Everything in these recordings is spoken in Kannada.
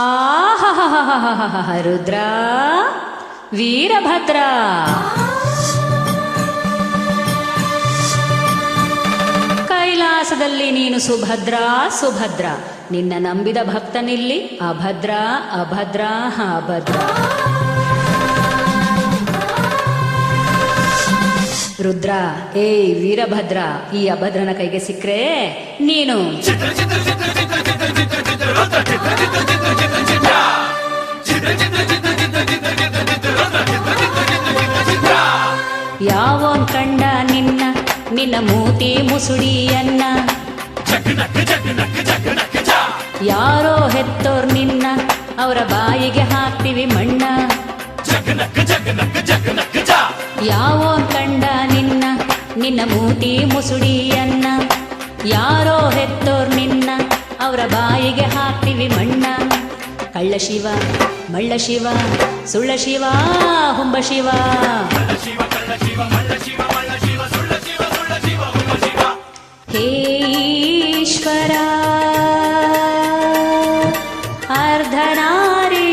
ಆಹಾ ರುದ್ರ ವೀರಭದ್ರ ಕೈಲಾಸದಲ್ಲಿ ನೀನು ಸುಭದ್ರ ಸುಭದ್ರ, ನಿನ್ನ ನಂಬಿದ ಭಕ್ತನಿಲ್ಲಿ ಅಭದ್ರ ಅಭದ್ರ ಅಭದ್ರ. ರುದ್ರ ಏಯ್ ವೀರಭದ್ರ, ಈ ಅಭದ್ರನ ಕೈಗೆ ಸಿಕ್ಕ್ರೆ ನೀನು ಯಾವೋನ್ ಕಂಡ ನಿನ್ನ ನಿನ್ನ ಮೂತಿ ಮುಸುಡಿಯನ್ನ, ಯಾರೋ ಹೆತ್ತೋರ್ ನಿನ್ನ ಅವರ ಬಾಯಿಗೆ ಹಾಕ್ತಿವಿ ಮಣ್ಣ. ಯಾವೋನ್ ಕಂಡ ನಿನ್ನ ನಿನ್ನ ಮೂತಿ ಮುಸುಡಿಯನ್ನ, ಯಾರೋ ಹೆತ್ತೋರ್ ನಿನ್ನ ಅವರ ಬಾಯಿಗೆ ಹಾಕ್ತಿವಿ ಮಣ್ಣ. ಕಳ್ಳ ಶಿವ ಮಳ್ಳ ಶಿವ ಸುಳ್ಳ ಶಿವ ಹುಂಬ ಶಿವ, ಹೇ ಈಶ್ವರ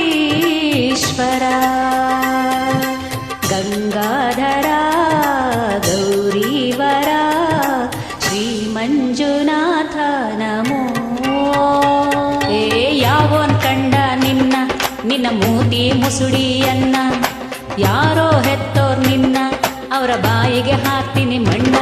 ಅರ್ಧನಾರೀಶ್ವರ ಗಂಗಾಧರ ಗೌರೀವರ ಶ್ರೀ ಮಂಜುನಾಥ ನಮೋ. ಏ ಯಾವೋನ್ ಕಂಡ ನಿನ್ನ ನಿನ್ನ ಮೂತಿ ಮುಸುಡಿಯನ್ನ, ಯಾರೋ ಹೆತ್ತೋರ್ ನಿನ್ನ ಅವರ ಬಾಯಿಗೆ ಹಾಕ್ತೀನಿ ಮಣ್ಣ.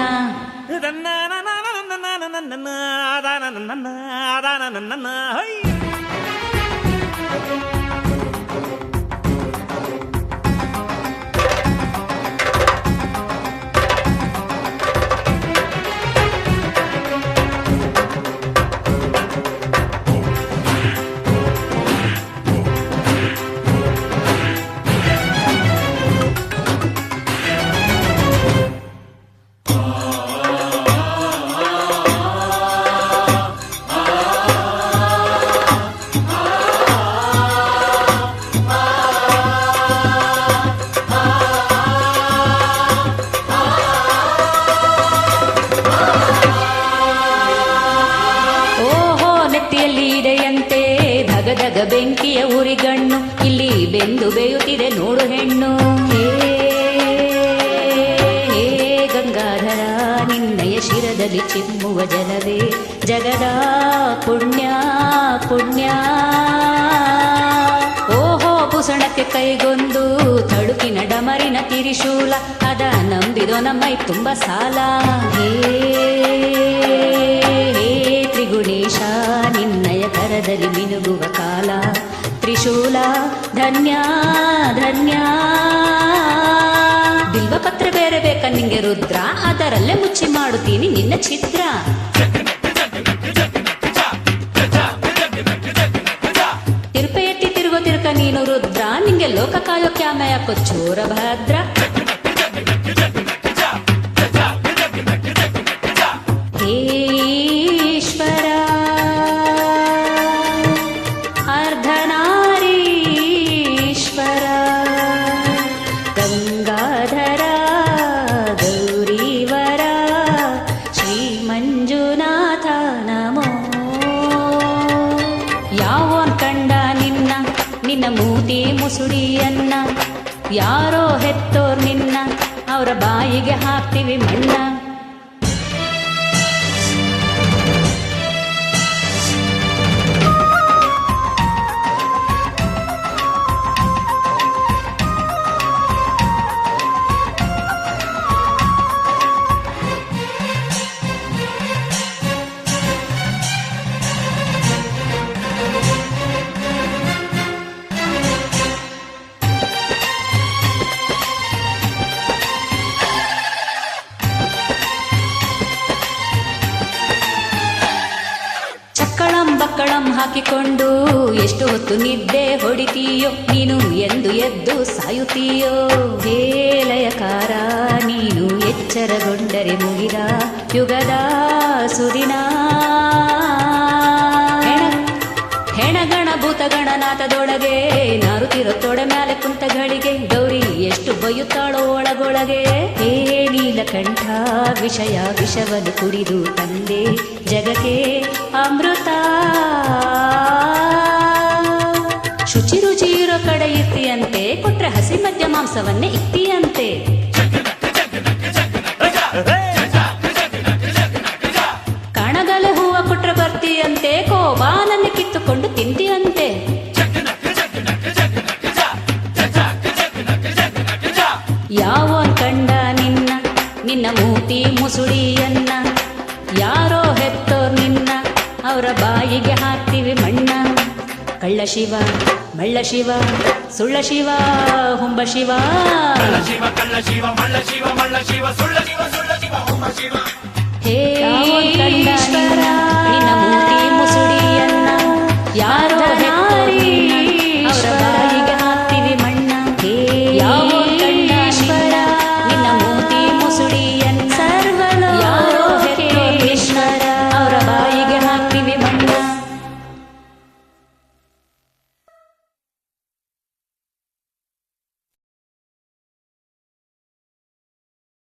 ಇದೆಯಂತೆ ಧಗಧಗ ಬೆಂಕಿಯ ಉರಿಗಣ್ಣು, ಇಲ್ಲಿ ಬೆಂದು ಬೇಯುತ್ತಿದೆ ನೋಡು ಹೆಣ್ಣು. ಹೇ ಗಂಗಾಧರ ನಿನ್ನಯ ಶಿರದಲ್ಲಿ ಚಿಮ್ಮುವ ಜಲವೇ ಜಗದ ಪುಣ್ಯ ಪುಣ್ಯ. ಓಹೋ ಪುಸಣಕ್ಕೆ ಕೈಗೊಂದು ತಳುಕಿನ ಡಮರಿನ ತಿರಿಶೂಲ, ಅದ ನಂಬಿದೋ ನಮ್ಮೈ ತುಂಬ ಸಾಲ. ಹೇ ತ್ರಿಗುಣೇಶ ನಿನ್ನಯ ಕರದಲ್ಲಿ ಮಿನುಗುವ ಕಾಲ, ತ್ರಿಶೂಲ ಧನ್ಯ ಧನ್ಯ. ಬಿಲ್ವಪತ್ರ ಬೇರೆ ಬೇಕ ನಿಂಗೆ ರುದ್ರ, ಅದರಲ್ಲೇ ಮುಚ್ಚಿ ಮಾಡುತ್ತೀನಿ ನಿನ್ನ ಚಿತ್ರ. ತಿರುಪೆ ಎತ್ತಿ ತಿರುಗೋ ತಿರುಕ ನೀನು ರುದ್ರ, ನಿಂಗೆ ಲೋಕ ಕಾಯೋ ಕ್ಯಾಮಯ ಕೊಚ್ಚೋರ ಭದ್ರ. ಈಶ್ವರ ಅರ್ಧನಾರೀಶ್ವರ ಗಂಗಾಧರ ಗೌರೀವರ ಶ್ರೀ ಮಂಜುನಾಥ ನಮೋ. ಯಾವೋನ್ ಕಂಡ ನಿನ್ನ ನಿನ್ನ ಮೂತಿ ಮುಸುಡಿಯನ್ನ, ಯಾರೋ ಹೆತ್ತೋರ್ ನಿನ್ನ ಅವರ ಬಾಯಿಗೆ ಹಾಕ್ತಿವಿ ಮಣ್ಣ. ಬಕ್ಕಳಂ ಹಾಕಿಕೊಂಡು ಎಷ್ಟು ಹೊತ್ತು ನಿದ್ದೆ ಹೊಡಿತೀಯೋ ನೀನು, ಎಂದು ಎದ್ದು ಸಾಯುತ್ತೀಯೋ. ಹೇಲಯಕಾರ ನೀನು ಎಚ್ಚರಗೊಂಡರೆ ಮುಗಿದ ಯುಗದ ಸುದಿನ. ಹೆಣಗಣ ಭೂತಗಣನಾಥದೊಳಗೆ ನಾರುತ್ತಿರೋ ತೊಡೆ ಮ್ಯಾಲೆ ಕುಂತಗಳಿಗೆ, ಗೌರಿ ಎಷ್ಟು ಬಯ್ಯುತ್ತಾಳೋ ಒಳಗೊಳಗೆ. ಹೇ ನೀಲಕಂಠ ವಿಷಯ ವಿಷವನ್ನು ಕುಡಿದು ತಂದೆ ಜಗಕ್ಕೆ ಅಮೃತ. ಶುಚಿ ರುಚಿ ಇರೋ ಕಡೆ ಇರ್ತೀಯಂತೆ, ಕೊಟ್ರೆ ಹಸಿ ಮದ್ಯ ಮಾಂಸವನ್ನೇ ಇಕ್ತೀಯಂತೆ. ಕಣಗಲೆ ಹೂವ ಕೊಟ್ರೆ ಬರ್ತೀಯಂತೆ, ಕೋಬಾನನ್ನೇ ಕಿತ್ತುಕೊಂಡು ತಿಂತೀಯಂತೆ. ಯಾವೋನ್ ಕಂಡ ನಿನ್ನ ನಿನ್ನ ಮೂತಿ ಮುಸುಳಿಯನ್ನ, ಯಾರೋ ಹೆತ್ತೋರ್ ನಿನ್ನ ಅವರ ಬಾಯಿಗೆ ಹಾಕ್ತೀವಿ ಮಣ್ಣ. ಕಳ್ಳ ಶಿವ ಮಳ್ಳ ಶಿವ ಸುಳ್ಳ ಶಿವ ಹುಂಬ ಶಿವ. ಕಳ್ಳ ಶಿವ ಕಳ್ಳ ಶಿವ ಮಳ್ಳ ಶಿವ ಮಳ್ಳ ಶಿವ ಸುಳ್ಳ ಶಿವ ಸುಳ್ಳ ಶಿವ ಹುಂಬ ಶಿವ.